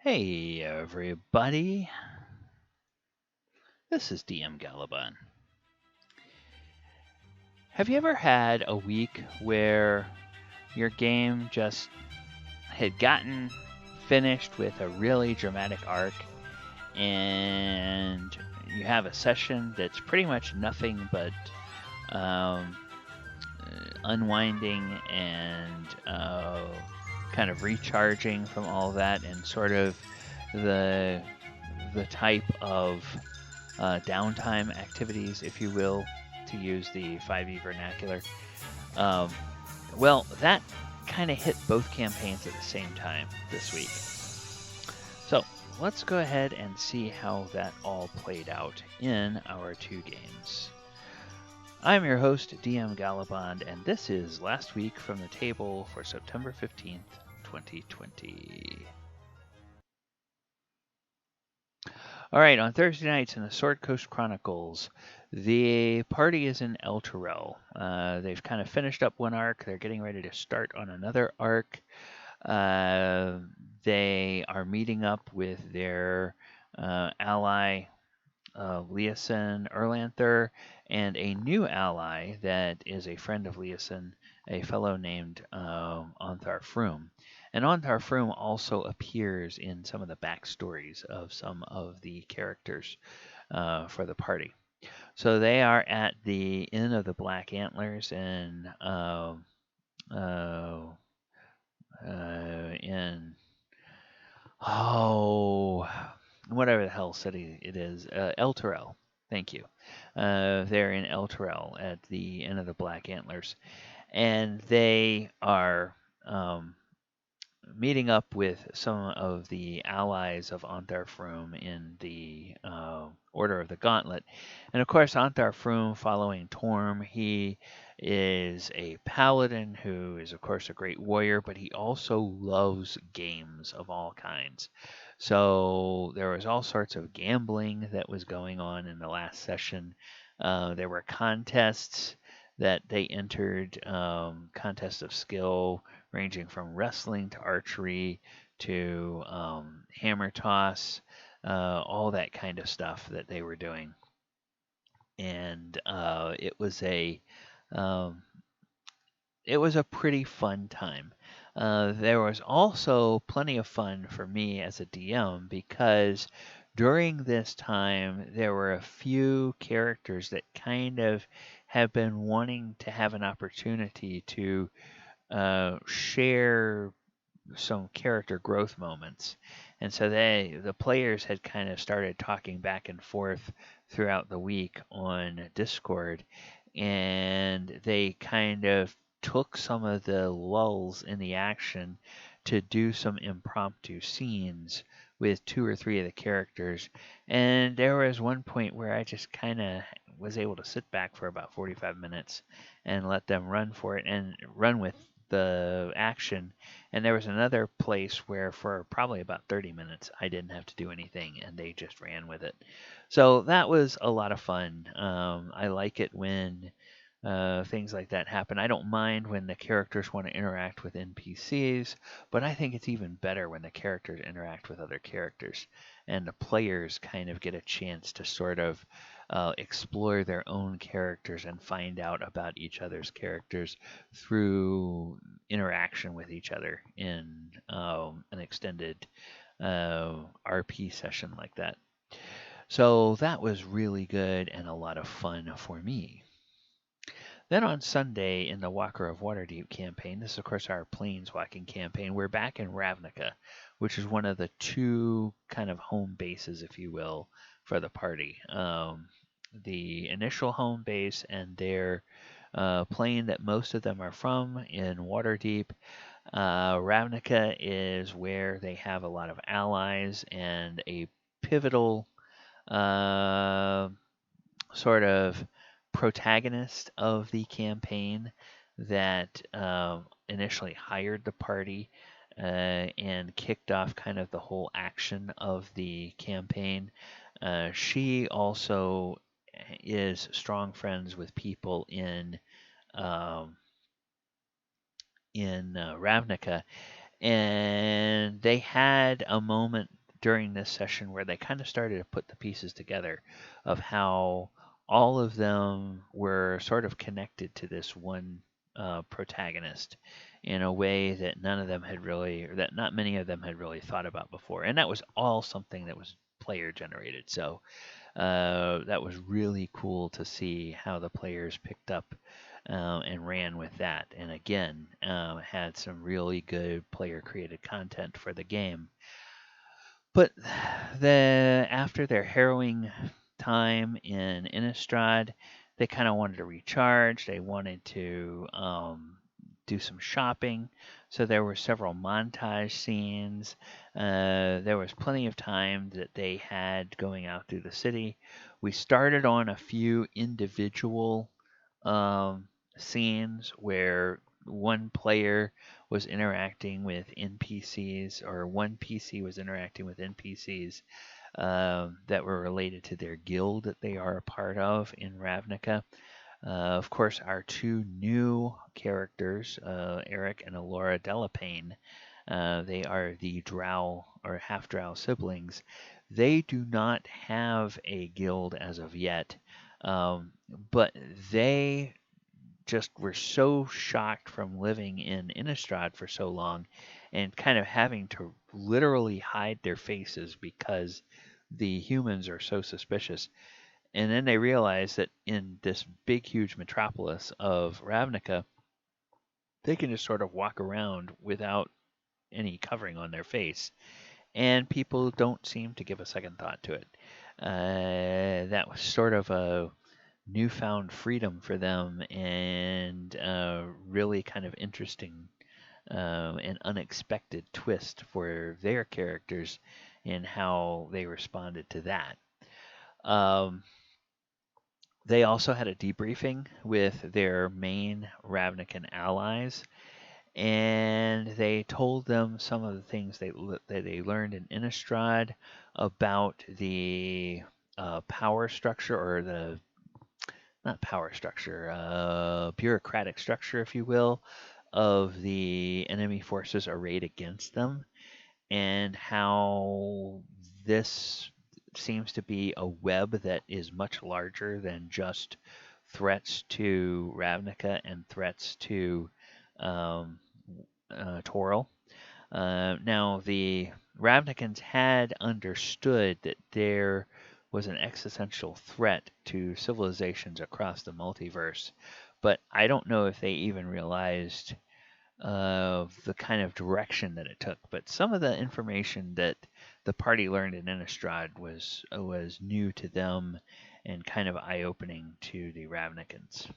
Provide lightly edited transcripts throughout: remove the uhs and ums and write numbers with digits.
Hey everybody, this is DM Gallibond. Have you ever had a week where your game just had gotten finished with a really dramatic arc and you have a session that's pretty much nothing but um, unwinding and kind of recharging from all that and sort of the type of downtime activities, if you will, to use the 5e vernacular. Um, well, that kind of hit both campaigns at the same time this week. So let's go ahead and see how that all played out in our two games. I'm your host, DM Gallibond, and this is Last Week from the Table for September 15th, 2020. All right, on Thursday nights in the Sword Coast Chronicles, the party is in El Terrell. They've kind of finished up one arc. They're getting ready to start on another arc. They are meeting up with their ally, Leosin Erlanther, and a new ally that is a friend of Leosin, a fellow named Ontharr Froome. And Ontharr Froome also appears in some of the backstories of some of the characters for the party. So they are at the Inn of the Black Antlers in whatever the hell city it is, El Terrell. Thank you. They're in El Terrell at the Inn of the Black Antlers, and they are meeting up with some of the allies of Ontharr Froome in the Order of the Gauntlet. And of course, Ontharr Froome, following Torm, he is a paladin who is, of course, a great warrior, but he also loves games of all kinds. So there was all sorts of gambling that was going on in the last session. There were contests that they entered, contests of skill ranging from wrestling to archery to hammer toss, all that kind of stuff that they were doing. And um, it was a pretty fun time. There was also plenty of fun for me as a DM because during this time there were a few characters that kind of have been wanting to have an opportunity to share some character growth moments. And so the players had kind of started talking back and forth throughout the week on Discord, and they kind of took some of the lulls in the action to do some impromptu scenes with two or three of the characters. And there was one point where I just kind of was able to sit back for about 45 minutes and let them run for it and run with the action. And there was another place where for probably about 30 minutes I didn't have to do anything and they just ran with it. So that was a lot of fun. I like it when things like that happen. I don't mind when the characters want to interact with NPCs, but I think it's even better when the characters interact with other characters and the players kind of get a chance to sort of explore their own characters and find out about each other's characters through interaction with each other in an extended RP session like that. So that was really good and a lot of fun for me. Then on Sunday in the Walker of Waterdeep campaign, this is of course our planeswalking campaign, we're back in Ravnica, which is one of the two kind of home bases, if you will, for the party. The initial home base and their plane that most of them are from in Waterdeep. Ravnica is where they have a lot of allies and a pivotal sort of protagonist of the campaign that initially hired the party and kicked off kind of the whole action of the campaign. She also is strong friends with people in Ravnica, and they had a moment during this session where they kind of started to put the pieces together of how all of them were sort of connected to this one protagonist in a way that none of them had really, or that not many of them had really thought about before. And that was all something that was player generated. So that was really cool to see how the players picked up and ran with that. And again, had some really good player created content for the game. But after their harrowing time in Innistrad, they kind of wanted to recharge. They wanted to do some shopping. So there were several montage scenes. There was plenty of time that they had going out through the city. We started on a few individual um, scenes where one player was interacting with NPCs, or one PC was interacting with NPCs that were related to their guild that they are a part of in Ravnica. Of course, our two new characters, Eric and Alora Delapane, they are the Drow or half Drow siblings. They do not have a guild as of yet, um, but they just were so shocked from living in Innistrad for so long and kind of having to literally hide their faces because the humans are so suspicious. And then they realize that in this big, huge metropolis of Ravnica, they can just sort of walk around without any covering on their face. And people don't seem to give a second thought to it. That was sort of a newfound freedom for them, and really kind of interesting and unexpected twist for their characters in how they responded to that. Um, they also had a debriefing with their main Ravnican allies, and they told them some of the things that they learned in Innistrad about the power structure, or the not power structure, bureaucratic structure, if you will, of the enemy forces arrayed against them, and how this seems to be a web that is much larger than just threats to Ravnica and threats to um, Toril. Now, the Ravnicans had understood that there was an existential threat to civilizations across the multiverse, but I don't know if they even realized the kind of direction that it took. But some of the information that the party learned in Innistrad was new to them and kind of eye-opening to the Ravnicans.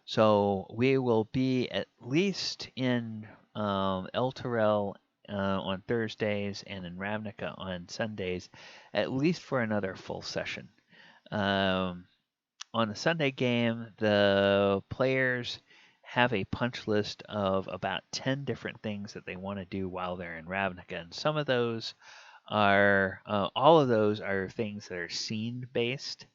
So we will be at least in El Terrell on Thursdays and in Ravnica on Sundays, at least for another full session. Um, on the Sunday game, the players have a punch list of about 10 different things that they want to do while they're in Ravnica. And some of those are, all of those are things that are scene based,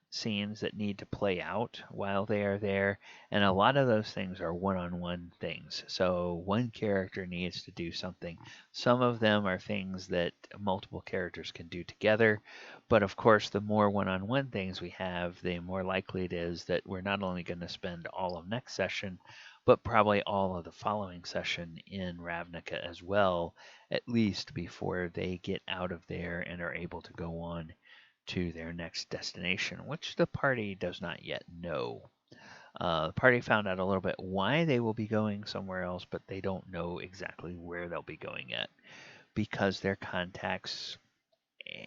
scenes that need to play out while they are there. And a lot of those things are one on one things. So one character needs to do something. Some of them are things that multiple characters can do together. But of course, the more one on one things we have, the more likely it is that we're not only going to spend all of next session, but probably all of the following session in Ravnica as well, at least before they get out of there and are able to go on to their next destination, which the party does not yet know. The party found out a little bit why they will be going somewhere else, but they don't know exactly where they'll be going yet because their contacts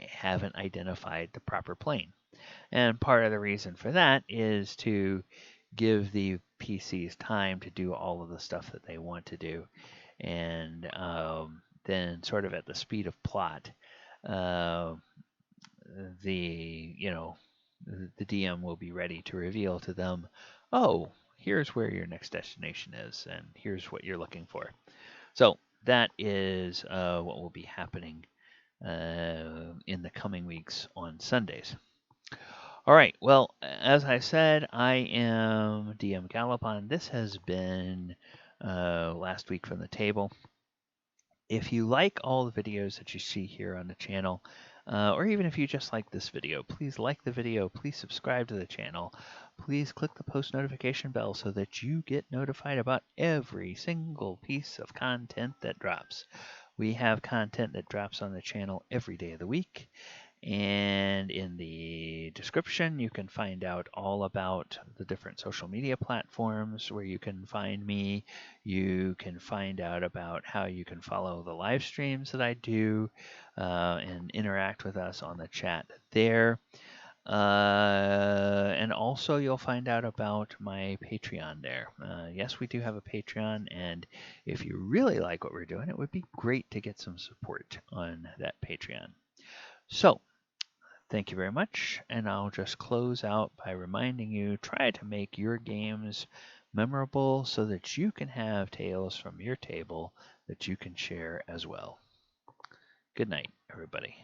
haven't identified the proper plane. And part of the reason for that is to give the PCs time to do all of the stuff that they want to do. And then, sort of at the speed of plot, uh, the the DM will be ready to reveal to them, oh, here's where your next destination is, and here's what you're looking for. So that is what will be happening in the coming weeks on Sundays. All right. Well, as I said, I am DM Gallibond. This has been Last Week from the Table. If you like all the videos that you see here on the channel, or even if you just like this video, please like the video, please subscribe to the channel, please click the post notification bell so that you get notified about every single piece of content that drops. We have content that drops on the channel every day of the week. And in the description, you can find out all about the different social media platforms where you can find me. You can find out about how you can follow the live streams that I do and interact with us on the chat there. And also you'll find out about my Patreon there. Yes, we do have a Patreon, and if you really like what we're doing, it would be great to get some support on that Patreon. So, thank you very much, and I'll just close out by reminding you, try to make your games memorable so that you can have tales from your table that you can share as well. Good night, everybody.